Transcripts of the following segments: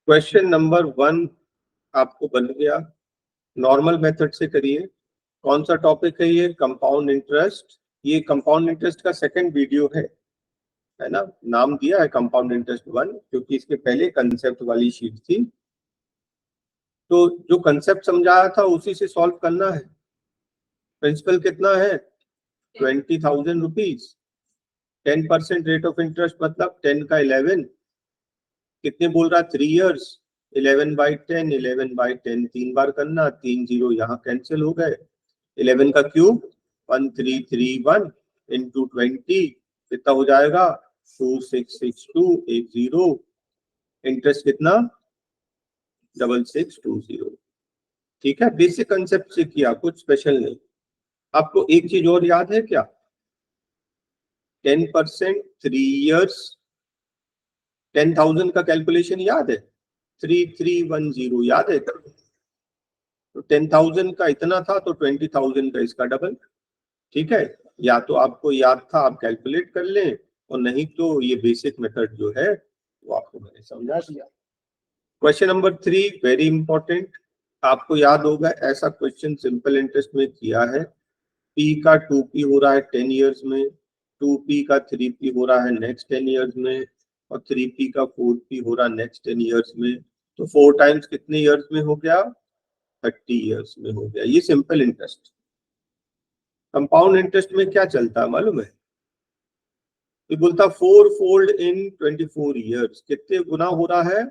Question number 1 आपको बन गया। नॉर्मल मेथड से करिए। कौन सा टॉपिक है ये? Compound interest. ये कंपाउंड इंटरेस्ट का सेकंड वीडियो है ना? नाम दिया है कंपाउंड इंटरेस्ट 1 क्योंकि इसके पहले कंसेप्ट वाली शीट थी। तो जो कंसेप्ट समझाया था उसी से सॉल्व करना है। प्रिंसिपल कितना है? 20,000 रुपीज। 10% रेट ऑफ इंटरेस्ट मतलब 10 का 11 कितने बोल रहा है? 3 इयर्स। 11/10 11/10 3 बार करना, 3 जीरो यहाँ कैंसिल हो गए। 11 का क्यूब 1331 इंटू 20 कितना हो जाएगा? 266280। इंटरेस्ट कितना? 6620। ठीक है, बेसिक कंसेप्ट से किया, कुछ स्पेशल नहीं। आपको एक चीज और याद है क्या? 10% 3 इयर्स 10,000 का कैलकुलेशन याद है? 3310 याद है? तो 10,000 का इतना था तो 20,000 का इसका डबल। ठीक है, या तो आपको याद था आप कैलकुलेट कर लें, और नहीं तो ये बेसिक मेथड जो है वो आपको मैंने समझा दिया। Question number 3 very important. आपको याद होगा ऐसा क्वेश्चन सिंपल इंटरेस्ट में किया है। पी का 2p हो रहा है 10 इयर्स में, 2p का 3p हो रहा है नेक्स्ट 10 इयर्स में, और 3p का 4p हो रहा है नेक्स्ट 10 इयर्स में। तो 4 टाइम्स कितने इयर्स में हो गया? 30 इयर्स में हो गया। ये सिंपल इंटरेस्ट। कंपाउंड इंटरेस्ट में क्या चलता है मालूम है? ये बोलता 4 फोल्ड इन 24 इयर्स। कितने गुना हो रहा है?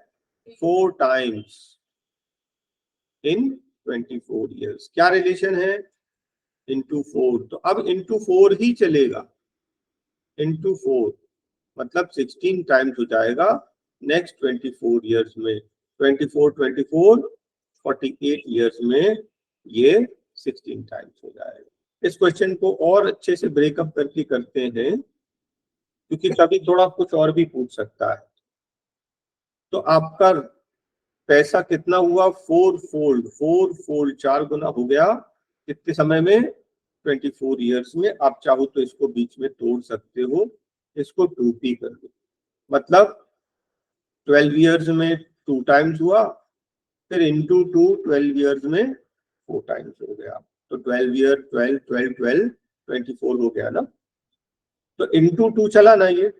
4 टाइम्स इन 24 इयर्स। क्या रिलेशन है? इंटू 4। तो अब इंटू 4 ही चलेगा। इंटू 4 मतलब 16 टाइम्स हो जाएगा नेक्स्ट 24 इयर्स में। 24 48 इयर्स में ये 16 टाइम्स हो जाएगा। इस क्वेश्चन को और अच्छे से ब्रेकअप करके करते हैं क्योंकि कभी थोड़ा कुछ और भी पूछ सकता है। तो आपका पैसा कितना हुआ? 4 फोल्ड। 4 फोल्ड 4 गुना हो गया कितने समय में? 24 इयर्स में। आप चाहो तो इसको बीच में तोड़ सकते हो, इसको 2p कर दो, मतलब 12 इयर्स में 2 टाइम्स हुआ, फिर इंटू 2 12 इयर्स में 4 टाइम्स हो गया। तो 12 ईयर 12 12 12 24 हो गया ना। तो इंटू 2 चला ना ये।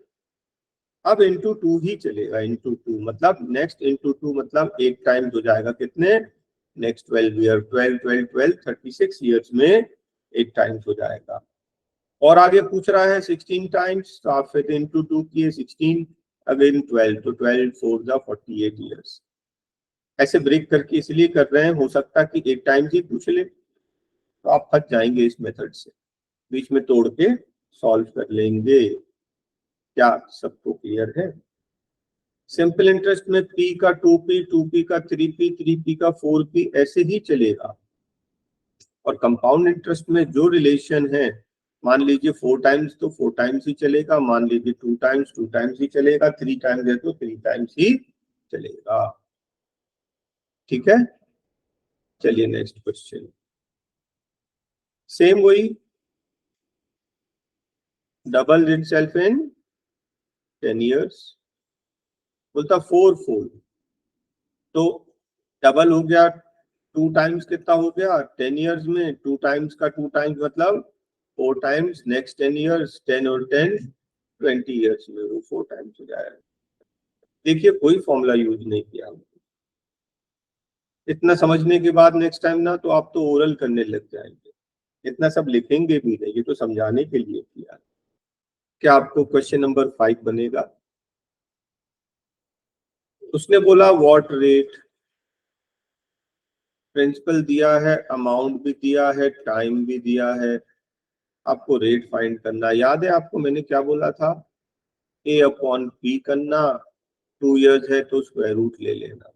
अब इंटू 2 ही चलेगा। इंटू 2 मतलब नेक्स्ट इंटू 2 मतलब 8 टाइम्स हो जाएगा कितने? नेक्स्ट 12 ईयर 12 12 12 36 इयर्स में 8 टाइम्स हो जाएगा। और आगे पूछ रहा है 16 टाइम्स, तो आप फिर इंटू 2 किए 16 अगेन 12, तो 12 4 जा 48 इयर्स। ऐसे ब्रेक करके इसलिए कर रहे हैं, हो सकता है कि 8 टाइम्स ही पूछ ले तो आप फंस जाएंगे इस मेथड से। बीच में तोड़ के सॉल्व कर लेंगे। क्या सबको क्लियर है? सिंपल इंटरेस्ट में p का 2p 2p का 3p 3p का 4p ऐसे ही चलेगा। और कंपाउंड इंटरेस्ट में जो रिलेशन है, मान लीजिए 4 टाइम्स तो 4 टाइम्स ही चलेगा, मान लीजिए 2 टाइम्स 2 टाइम्स ही चलेगा, 3 टाइम्स है तो 3 टाइम्स ही चलेगा। ठीक है, चलिए नेक्स्ट क्वेश्चन। सेम वही, डबल इटसेल्फ इन 10 इयर्स। बोलता 4 फोल्ड, तो डबल हो गया 2 टाइम्स कितना हो गया 10 इयर्स में? 2 टाइम्स का 2 टाइम्स मतलब 4 टाइम्स नेक्स्ट 10 इयर्स, 10 और 10 20 इयर्स में वो 4 टाइम्स हो जाएगा। देखिए कोई फॉर्मूला यूज नहीं किया। इतना समझने के बाद नेक्स्ट टाइम ना तो आप तो ओरल करने लग जाएंगे, इतना सब लिखेंगे भी नहीं, ये तो समझाने के लिए किया। क्या आपको क्वेश्चन नंबर 5 बनेगा? उसने बोला व्हाट रेट, प्रिंसिपल दिया है, अमाउंट भी दिया है, टाइम भी दिया है, आपको रेट फाइंड करना। याद है आपको मैंने क्या बोला था? a अपॉन p करना, 2 इयर्स है तो स्क्वायर रूट ले लेना।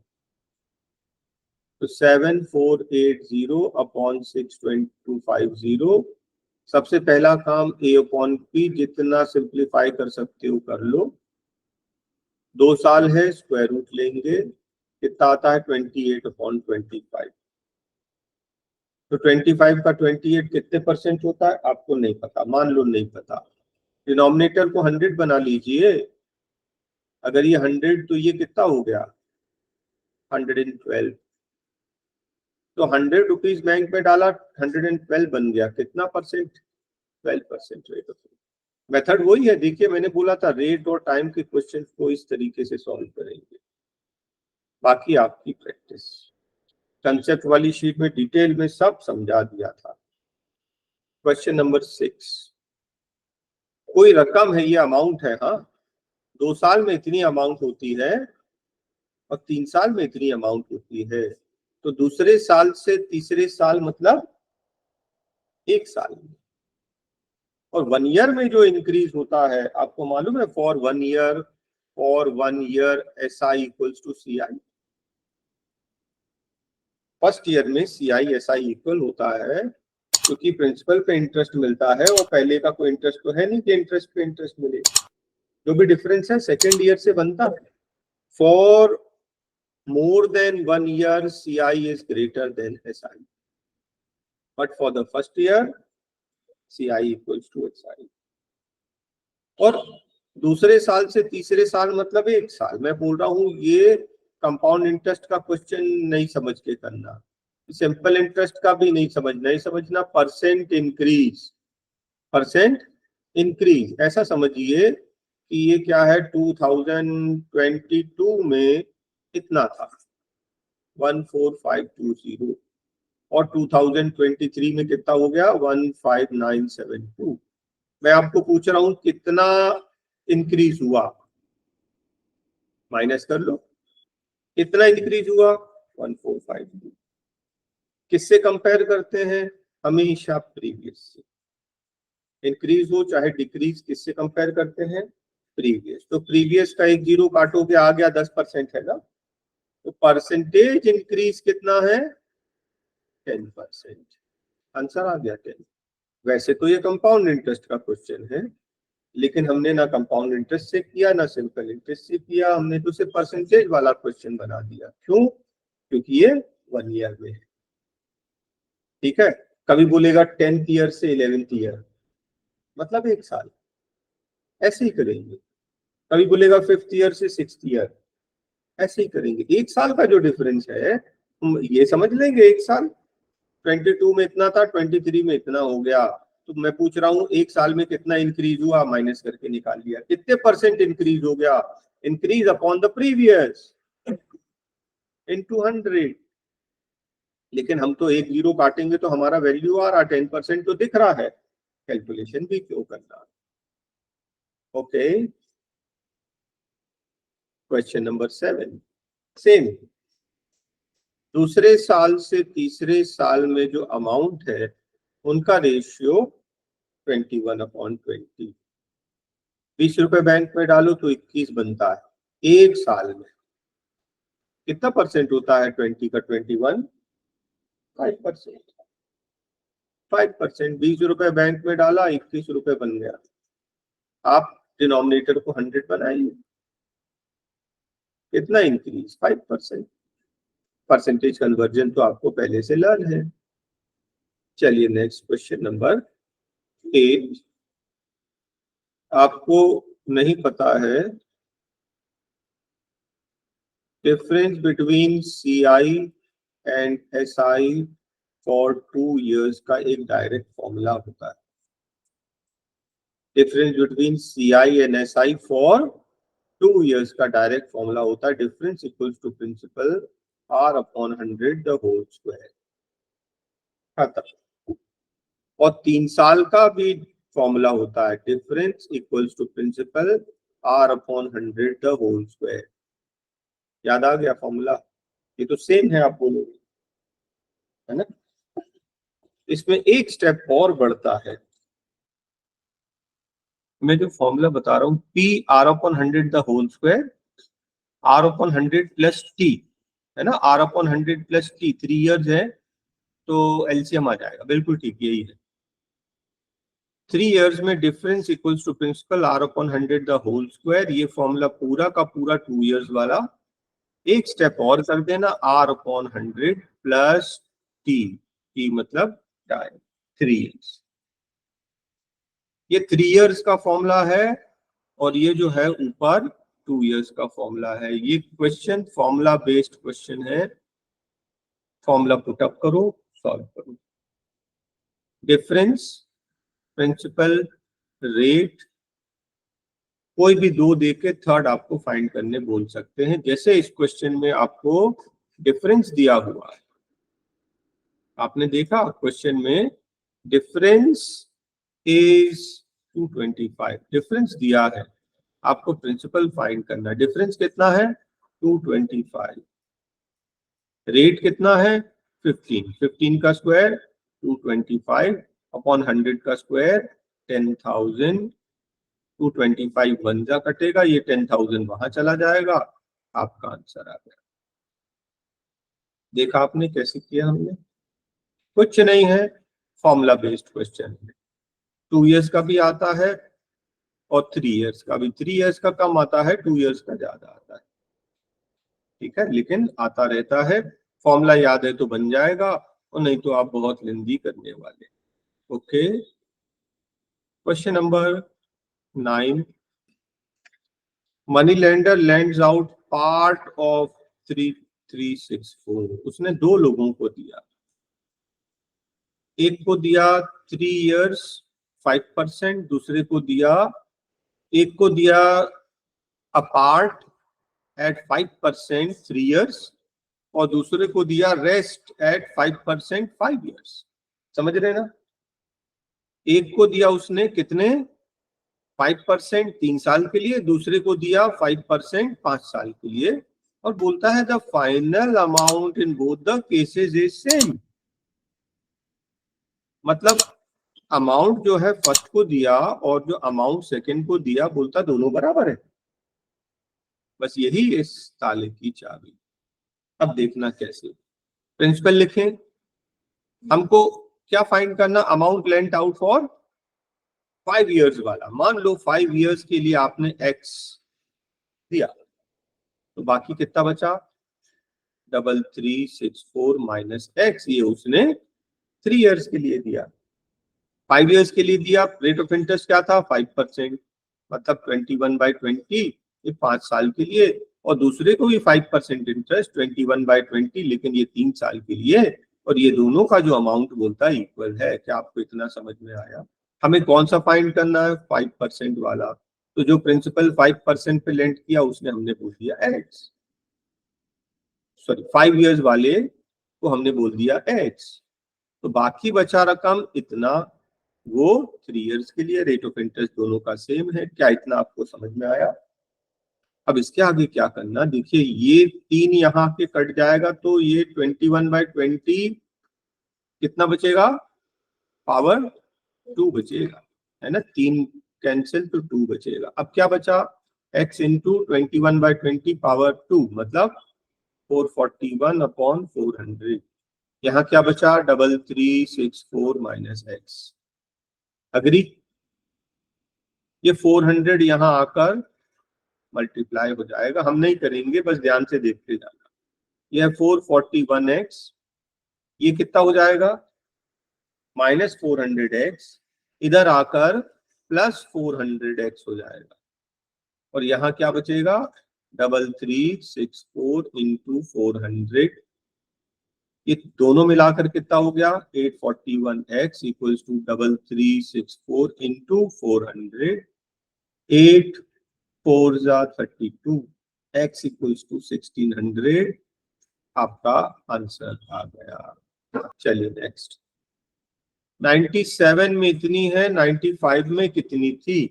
तो 7480 अपॉन 62250। सबसे पहला काम a अपॉन p जितना सिंप्लीफाई कर सकते हो कर लो। 2 साल है, स्क्वायर रूट लेंगे, कितना आता है? 28 अपॉन 25। तो 25 का 28 कितने परसेंट होता है आपको नहीं पता, मान लो नहीं पता। डिनोमिनेटर को 100 बना लीजिए। अगर ये 100 तो ये कितना हो गया? 112, तो 100 रुपीज बैंक में डाला, 112 बन गया, कितना परसेंट? 12% rate of. मेथड वही है, देखिए मैंने बोला था रेट और टाइम के क्वेश्चन को इस तरीके से सॉल्व करेंगे, बाकी आपकी प्रैक्टिस। कंसेप्ट वाली शीट में डिटेल में सब समझा दिया था। क्वेश्चन नंबर 6, कोई रकम है, ये अमाउंट है, हाँ, 2 साल में इतनी अमाउंट होती है और 3 साल में इतनी अमाउंट होती है, तो दूसरे साल से तीसरे साल मतलब 1 साल में, और 1 ईयर में जो इंक्रीज होता है आपको मालूम है, for 1 year, for 1 year SI equals to CI। First year में CI SI इक्वल होता है, क्योंकि प्रिंसिपल पे इंटरेस्ट मिलता है और पहले का कोई इंटरेस्ट तो है नहीं कि इंटरेस्ट पे इंटरेस्ट मिले। जो भी डिफरेंस है सेकेंड ईयर से बनता है। For more than 1 year CI is greater than SI, but for the first year CI equals to SI। और दूसरे साल से तीसरे साल मतलब 1 साल। मैं बोल रहा हूं ये कंपाउंड इंटरेस्ट का क्वेश्चन नहीं समझ के करना, सिंपल इंटरेस्ट का भी नहीं समझना, परसेंट इंक्रीज ऐसा समझिए कि ये क्या है, 2022 में इतना था 14520 और 2023 में कितना हो गया 15972। मैं आपको पूछ रहा हूं कितना इंक्रीज हुआ, माइनस कर लो, कितना इंक्रीज हुआ 1452। किससे कंपेयर करते हैं? हमेशा प्रीवियस से। इंक्रीज हो चाहे डिक्रीज, किससे कंपेयर करते हैं? प्रीवियस। तो प्रीवियस का एक जीरो काटोगे आ गया 10% है ना, तो परसेंटेज इंक्रीज कितना है 10%। आंसर आ गया 10। वैसे तो ये कंपाउंड इंटरेस्ट का क्वेश्चन है, लेकिन हमने ना कंपाउंड इंटरेस्ट से किया ना सिंपल इंटरेस्ट से किया, हमने तो सिर्फ परसेंटेज वाला क्वेश्चन बना दिया। क्यों? क्योंकि ये 1 ईयर में है। ठीक है, कभी बोलेगा 10th ईयर से 11th ईयर मतलब 1 साल, ऐसे ही करेंगे। कभी बोलेगा 5th ईयर से 6th ईयर, ऐसे ही करेंगे। 1 साल का जो डिफरेंस है हम ये समझ लेंगे, 1 साल 22 में इतना था, 23 में इतना हो गया। तो मैं पूछ रहा हूँ 1 साल में कितना इंक्रीज हुआ, माइनस करके निकाल लिया। कितने परसेंट इंक्रीज हो गया? Increase upon the previous into 100। लेकिन हम तो एक जीरो काटेंगे तो हमारा वैल्यू आ रहा, 10% तो दिख रहा है, कैलकुलेशन भी क्यों करना। Okay, question number 7 same. दूसरे साल से तीसरे साल में जो अमाउंट है उनका रेशियो 21/20। 20 रुपए बैंक में डालो तो 21 बनता है। 1 साल में कितना परसेंट होता है 20 का 21? 5%। 5%। 20 रुपए बैंक में डाला, 21 रुपए बन गया। आप डिनोमिनेटर को 100 बनाइए, कितना इंक्रीज? 5%। परसेंटेज कन्वर्जन तो आपको पहले से लर्न है। चलिए नेक्स्ट क्वेश्चन नंबर 8। आपको नहीं पता है difference between CI and SI for 2 years का एक डायरेक्ट फॉर्मूला होता है। Difference between CI and SI for 2 years का डायरेक्ट फॉर्मूला होता है, difference equals to principal R/100 the whole square. खत्म। और 3 साल का भी फॉर्मूला होता है, difference equals to principal R/100 the whole square. याद आ गया फॉर्मूला? ये तो सेम है, आप बोलोगे है ना। इसमें एक स्टेप और बढ़ता है। मैं जो फॉर्मूला बता रहा हूँ, PR/100 the whole square, R/100 plus T है ना, R/100 प्लस T 3 years है तो एलसीएम आ जाएगा। बिल्कुल ठीक, यही है। 3 years में difference equals to principal R/100 the whole square. ये फॉर्मूला पूरा का पूरा 2 years वाला। एक स्टेप और कर देना, R/100 प्लस T मतलब टाइम 3 years। ये 3 years का फॉर्मूला है और ये जो है ऊपर 2 इयर्स का फॉर्मूला है। ये क्वेश्चन फॉर्मूला बेस्ड क्वेश्चन है। फॉर्मूला पुटअप करो, सॉल्व करो। डिफरेंस, प्रिंसिपल, रेट, कोई भी दो देके थर्ड आपको फाइंड करने बोल सकते हैं। जैसे इस क्वेश्चन में आपको डिफरेंस दिया हुआ है, आपने देखा क्वेश्चन में डिफरेंस इज 225, डिफरेंस दिया है, आपको प्रिंसिपल फाइंड करना है। डिफरेंस कितना है? 225। रेट कितना है? 15। 15 का स्क्वायर 225 अपॉन 100 का स्क्वायर 10,000। 225 वन जा कटेगा, ये 10,000 वहां चला जाएगा, आपका आंसर आ गया। देखा आपने कैसे किया हमने? कुछ नहीं है, फॉर्मूला बेस्ड क्वेश्चन है। 2 इयर्स का भी आता है और 3 इयर्स का भी। 3 इयर्स का कम आता है, 2 इयर्स का ज्यादा आता है। ठीक है, लेकिन आता रहता है। फॉर्मूला याद है तो बन जाएगा, और नहीं तो आप बहुत लेंदी करने वाले। Okay, question number 9। Money lender lands out part of 3364। उसने दो लोगों को दिया, एक को दिया 3 इयर्स 5%, दूसरे को दिया, एक को दिया अपार्ट एट 5% 3 इयर्स, और दूसरे को दिया रेस्ट एट 5% 5 इयर्स। समझ रहे ना? एक को दिया उसने कितने? 5% 3 साल के लिए, दूसरे को दिया 5% 5 साल के लिए, और बोलता है the final amount in both the cases is same. मतलब अमाउंट जो है फर्स्ट को दिया और जो अमाउंट सेकंड को दिया, बोलता दोनों बराबर है। बस यही इस ताले की चाबी। अब देखना कैसे। प्रिंसिपल लिखें, हमको क्या फाइंड करना? Amount lent out for 5 years वाला। मान लो 5 इयर्स के लिए आपने x दिया, तो बाकी कितना बचा? 3364 माइनस x। ये उसने 3 इयर्स के लिए दिया। 5 इयर्स के लिए दिया, रेट ऑफ इंटरेस्ट क्या था? 5%, मतलब 21/20, ये 5 साल के लिए, और दूसरे को भी 5% इंटरेस्ट 21/20, लेकिन ये 3 साल के लिए, और ये दोनों का जो अमाउंट बोलता है इक्वल है। क्या आपको इतना समझ में आया? हमें कौन सा फाइंड करना है? 5% वाला। तो जो प्रिंसिपल 5% पे लेंड किया उसने हमने बोल दिया x, सॉरी 5 इयर्स वाले को हमने बोल दिया x। तो बाकी बचा रकम इतना, वो 3 इयर्स के लिए, रेट ऑफ इंटरेस्ट दोनों का सेम है। क्या इतना आपको समझ में आया? अब इसके आगे क्या करना? देखिए, ये 3 यहाँ के कट जाएगा, तो ये 21/20 कितना बचेगा? पावर 2 बचेगा, है ना? 3 कैंसिल तो 2 बचेगा। अब क्या बचा? x इंटू 21/20 पावर 2, मतलब 441 अपॉन 400। यहाँ क्या बचा? 3364 माइनस x। अग्री? ये 400 यहाँ आकर मल्टीप्लाई हो जाएगा, हम नहीं करेंगे, बस ध्यान से देखते जाना। यह 441x, ये कितना हो जाएगा? माइनस 400x, इधर आकर प्लस 400x हो जाएगा, और यहाँ क्या बचेगा? 3364 इंटू 400। ये दोनों मिलाकर कितना हो गया? 841x equals to 3364 into 400। 8 4 जा 32, x इक्वल्स टू 1600। आपका आंसर आ गया। चलिए नेक्स्ट। 97 में इतनी है, 95 में कितनी थी?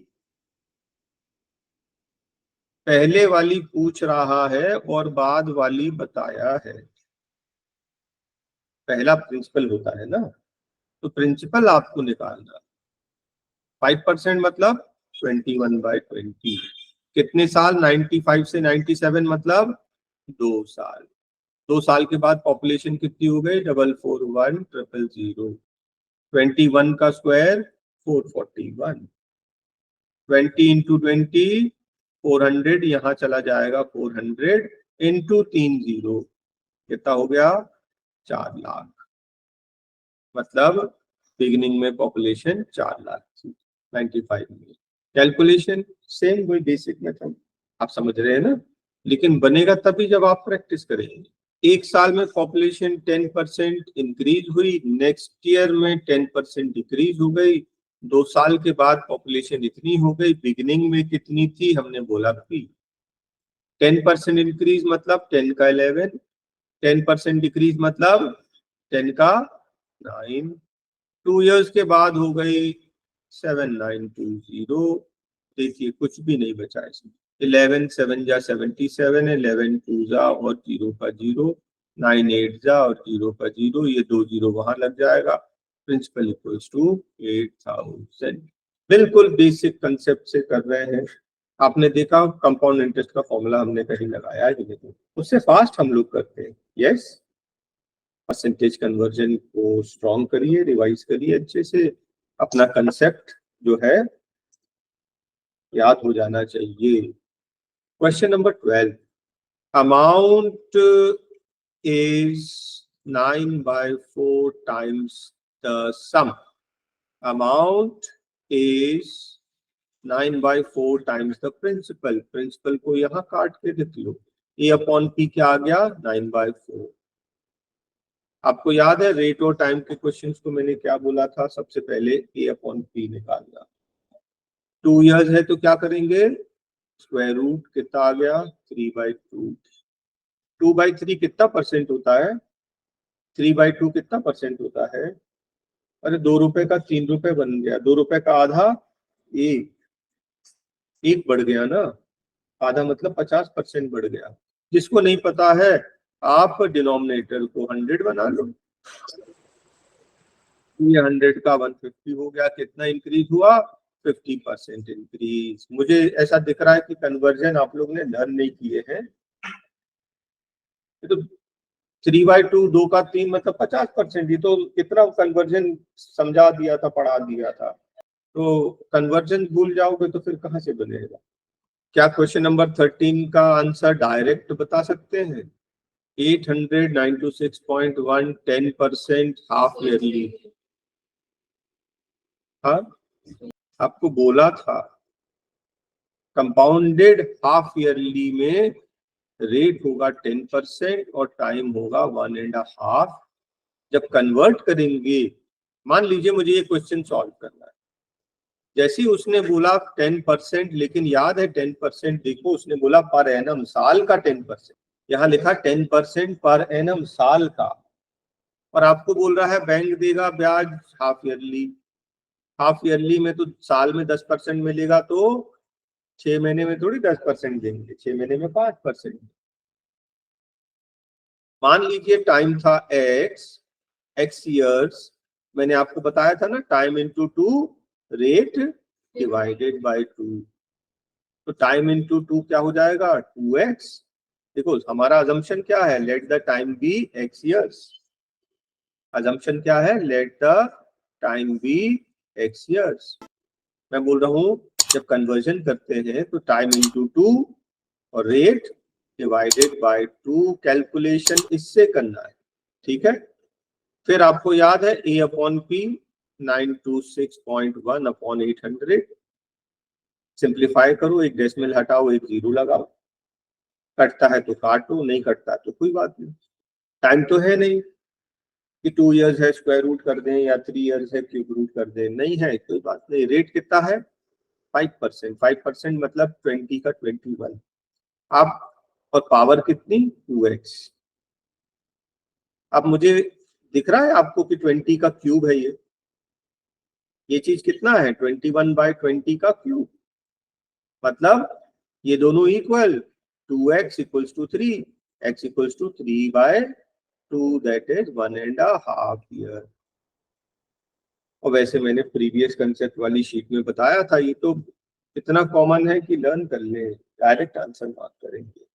पहले वाली पूछ रहा है और बाद वाली बताया है। पहला प्रिंसिपल होता है ना, तो प्रिंसिपल आपको निकालना। 5% मतलब 21/20। कितने साल? 95 से 97, मतलब 2 साल। 2 साल के बाद पॉपुलेशन कितनी हो गई? 441,000। 21 का स्क्वायर 441। 20 इंटू 20 400, यहाँ चला जाएगा 400 इंटू 3 0, कितना हो गया? 4 लाख। मतलब बिगिनिंग में पॉपुलेशन 4 लाख थी 95 में। कैलकुलेशन सेम, वही बेसिक मेथड। आप समझ रहे हैं ना। लेकिन बनेगा तभी जब आप प्रैक्टिस करेंगे। एक साल में पॉपुलेशन 10% इंक्रीज हुई, नेक्स्ट ईयर में 10% डिक्रीज हो गई, 2 साल के बाद पॉपुलेशन इतनी हो गई, बिगिनिंग में कितनी थी हमने बोला थी 10% इंक्रीज मतलब 10 का 11, 10% डिक्रीज मतलब 10 का 9, 2 इयर्स के बाद हो गई 7920। देखिए कुछ भी नहीं बचा इसमें। 11 7 जा 77 है, 11 2 जा और 0 का 0, 9 8 जा और 0 का 0, ये 2 0 वहां लग जाएगा। Principal equals to 8000। बिल्कुल बेसिक कंसेप्ट से कर रहे हैं। आपने देखा कंपाउंड इंटरेस्ट का फॉर्मूला हमने कहीं लगाया है कि नहीं, उससे फास्ट हम लोग करते हैं। यस, परसेंटेज कन्वर्जन को स्ट्रॉन्ग करिए, रिवाइज करिए अच्छे से, अपना कंसेप्ट जो है याद हो जाना चाहिए। Question number 12, amount is 9/4 times the sum. Amount is 9/4 times the principal. Principal को यहाँ काट के लिख लो। A/P क्या आ गया 9/4। आपको याद है रेट और टाइम के क्वेश्चंस को मैंने क्या बोला था, सबसे पहले A/P निकालना। 2 इयर्स है तो क्या करेंगे, स्क्वायर रूट कितना आ गया 3/2। 2/3 कितना परसेंट होता है, 3/2 कितना परसेंट होता है, अरे 2 रुपए का 3 रुपए बन गया, 2 रुपए का आधा एक बढ़ गया ना, आधा मतलब 50% बढ़ गया। जिसको नहीं पता है आप डिनोमिनेटर को 100 बना लो, ये 100 का 150 हो गया, कितना इंक्रीज हुआ 50% इंक्रीज। मुझे ऐसा दिख रहा है कि कन्वर्जन आप लोग ने लर्न नहीं किए हैं। तो 3/2 2 का 3 मतलब 50%, ये तो कितना कन्वर्जन समझा दिया था, पढ़ा दिया था। तो कन्वर्जन भूल जाओगे तो फिर कहाँ से बनेगा। क्या क्वेश्चन नंबर 13 का आंसर डायरेक्ट बता सकते हैं। 896.1 10% हाफ ईयरली। हाँ, आपको बोला था कंपाउंडेड हाफ ईयरली में रेट होगा 10% और टाइम होगा 1.5। जब कन्वर्ट करेंगे, मान लीजिए मुझे ये क्वेश्चन सॉल्व करना है, जैसे ही उसने बोला 10%, लेकिन याद है 10% देखो उसने बोला पर एनम, साल का 10%, यहाँ लिखा 10% पर एनम साल का, और आपको बोल रहा है बैंक देगा ब्याज हाफ ईयरली। हाफ ईयरली में तो साल में 10% मिलेगा, तो 6 महीने में थोड़ी 10% देंगे, 6 महीने में 5%। मान लीजिए टाइम था x ईयर्स, मैंने आपको बताया था ना time into 2 rate divided by 2, तो टाइम इंटू 2 क्या हो जाएगा 2x। देखो हमारा अजम्पशन क्या है, let the time be x years. Assumption क्या है, let the time be x years. मैं बोल रहा हूं जब कन्वर्जन करते हैं तो टाइम इंटू 2 और रेट डिवाइडेड बाय 2, कैलकुलेशन इससे करना है, ठीक है। फिर आपको याद है A/P 926.1/800। सिंप्लीफाई करो, एक डेसिमल हटाओ, एक जीरो लगाओ, कटता है तो काटो, नहीं कटता तो कोई बात नहीं। टाइम तो है नहीं कि 2 इयर्स है स्क्वायर रूट कर दें या 3 इयर्स है क्यूब रूट कर दें, नहीं है कोई बात नहीं। रेट कितना है 5%, 5% मतलब 20 का 21 आप, और पावर कितनी 2x। अब मुझे दिख रहा है आपको कि 20 का क्यूब है ये चीज कितना है 21/20 का क्यूब, मतलब ये दोनों equal, 2x equals to 3, x equals to 3/2, that is 1.5 year. और वैसे मैंने प्रीवियस कंसेप्ट वाली शीट में बताया था, ये तो इतना कॉमन है कि लर्न कर ले, डायरेक्ट आंसर बात करेंगे।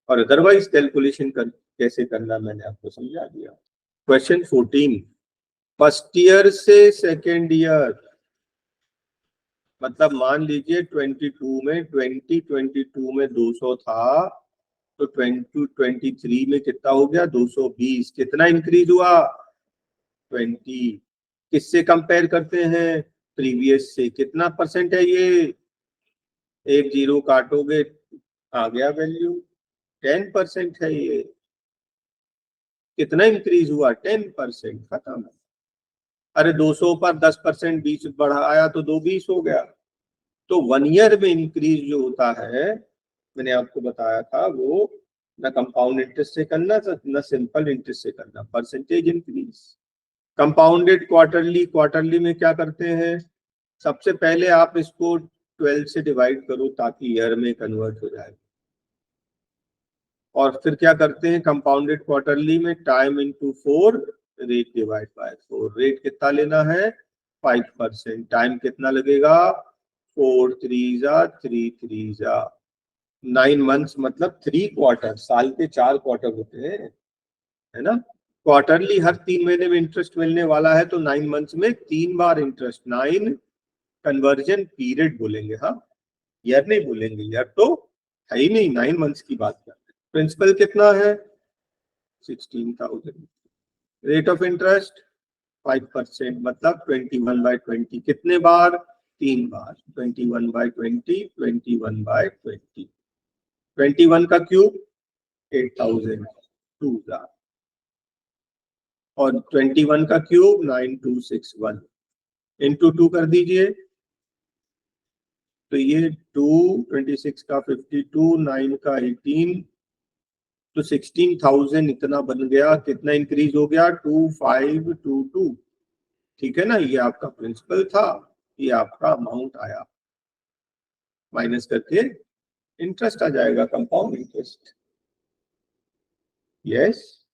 और अदरवाइज कैलकुलेशन कैसे करना मैंने आपको समझा दिया। क्वेश्चन 14, फर्स्ट ईयर से सेकेंड ईयर, मतलब मान लीजिए 22 में 2022 में 200 था, तो 2023 में कितना हो गया 220, कितना इंक्रीज हुआ 20। किससे कंपेयर करते हैं, प्रीवियस से, कितना परसेंट है ये एक जीरो काटोगे आ गया वैल्यू, 10% है ये। कितना इंक्रीज हुआ? 10%, खत्म। अरे 200 पर 10% 20 बढ़ाया तो 220 हो गया। तो 1 ईयर में इंक्रीज जो होता है, मैंने आपको बताया था, वो ना कंपाउंड इंटरेस्ट से करना ना सिंपल इंटरेस्ट से करना, percentage increase. Compounded quarterly, quarterly में क्या करते हैं, सबसे पहले आप इसको 12 से डिवाइड करो ताकि ईयर में कन्वर्ट हो जाए, और फिर क्या करते हैं कंपाउंडेड क्वार्टरली में, time into 4, rate divide by 4। Rate कितना लेना है? 5%। टाइम कितना लगेगा? 4 3 जा 3 3 जा 9 मंथ्स, मतलब 3 क्वार्टर। साल के 4 क्वार्टर होते हैं, है ना। क्वार्टरली हर 3 महीने में इंटरेस्ट मिलने वाला है, तो 9 मंथ्स में 3 बार इंटरेस्ट। 9 कन्वर्जन पीरियड बोलेंगे, हाँ, ईयर नहीं बोलेंगे, ईयर तो है ही नहीं, 9 मंथ्स की बात करते हैं। प्रिंसिपल कितना है? 16,000। रेट ऑफ इंटरेस्ट 5%, मतलब 21/20। कितने बार? 3 बार। 21/20, 21/20। 21 का क्यूब 8,000, 2,000, और 21 का क्यूब 9261, इंटू 2 कर दीजिए, तो ये 2, 26 का 52, 9 का 18, तो 16,000 इतना बन गया। कितना इंक्रीज हो गया? 2522। ठीक है ना, ये आपका प्रिंसिपल था, ये आपका अमाउंट आया, माइनस करके इंटरेस्ट आ जाएगा, compound interest. Yes,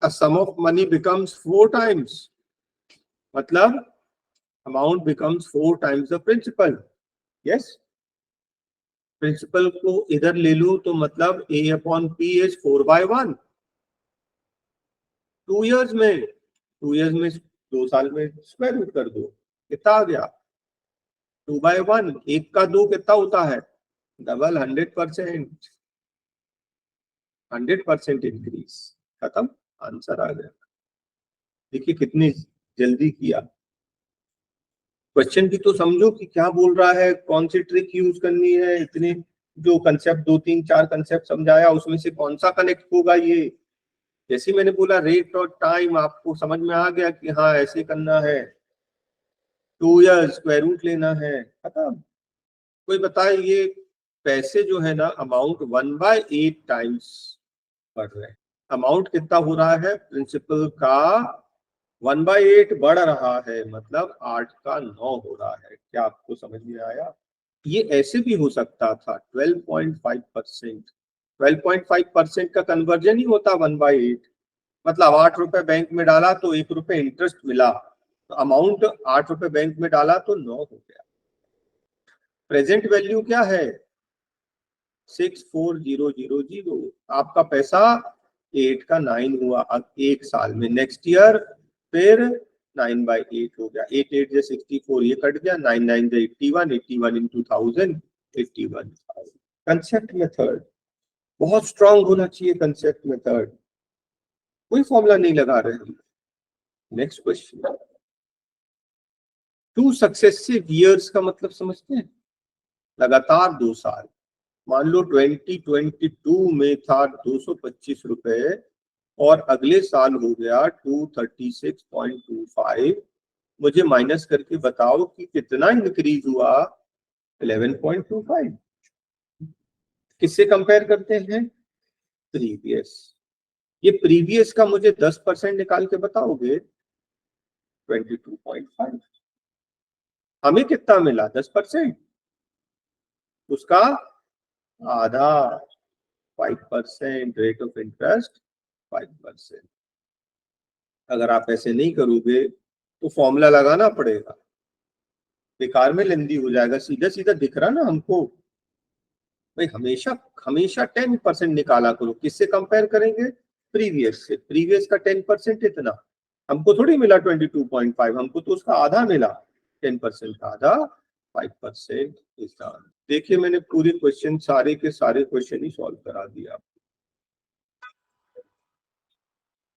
a sum of money becomes 4 times, मतलब amount becomes 4 times the principal. Yes, principal को इधर ले लो तो मतलब A/P इज 4/1। 2 इयर्स में, 2 इयर्स में 2 साल में स्क्वायर रूट कर दो, कितना आ गया? 2/1। 1 का 2 कितना होता है? डबल। 100%, 100% इंक्रीज। खत्म, आंसर आ गया। देखिए कितनी जल्दी किया। क्वेश्चन भी तो समझो कि क्या बोल रहा है, कौन सी ट्रिक यूज करनी है। इतने जो कंसेप्ट 2 3 4 कंसेप्ट समझाया, उसमें से कौन सा कनेक्ट होगा ये। जैसे मैंने बोला रेट और टाइम, आपको समझ में आ गया कि हाँ ऐसे करना है। 2 इयर्स स्क्वायर रूट लेना है, खत्म। कोई बताए ये पैसे जो है ना, अमाउंट 1/8 टाइम्स बढ़ रहे हैं। अमाउंट कितना हो रहा है? प्रिंसिपल का 1/8 बढ़ रहा है, मतलब 8 का 9 हो रहा है। क्या आपको समझ में आया? ये ऐसे भी हो सकता था 12.5%। 12.5% का कन्वर्जन ही होता 1/8, मतलब 8 रुपए बैंक में डाला तो 1 रुपए इंटरेस्ट मिला, तो अमाउंट 8 रुपए बैंक में डाला तो 9 हो गया। प्रेजेंट वैल्यू क्या है? 64000। आपका पैसा 8 का 9 हुआ अब 1 साल में। नेक्स्ट ईयर फिर 9/8 हो गया। 8 8 से 64, ये कट गया। 9 9 से 81, 81 into 1000, 51। कंसेप्ट मेथड बहुत स्ट्रांग होना चाहिए। कंसेप्ट मेथड कोई फॉर्मूला नहीं लगा रहे हैं। नेक्स्ट क्वेश्चन, 2 सक्सेसिव ईयर्स का मतलब समझते हैं? लगातार 2 साल। मान लो 2022 में था 225 रुपए, और अगले साल हो गया 236.25। मुझे माइनस करके बताओ कि कितना इंक्रीज हुआ? 11.25। किससे कंपेयर करते हैं? प्रीवियस। ये प्रीवियस का मुझे 10% निकाल के बताओगे? 22.5। हमें कितना मिला? 10%, उसका आधा, 5%। Rate of interest 5%। अगर आप ऐसे नहीं करोगे तो फॉर्मूला लगाना पड़ेगा, बेकार में लेंदी हो जाएगा। सीधा सीधा दिख रहा ना हमको। भाई हमेशा हमेशा 10% निकाला करो। किससे कंपेयर करेंगे? प्रीवियस से। प्रीवियस का 10% इतना, हमको थोड़ी मिला 22.5, हमको तो उसका आधा मिला। 10% का आधा 5% इस। देखिए मैंने पूरे क्वेश्चन, सारे के सारे क्वेश्चन ही सॉल्व करा दिया।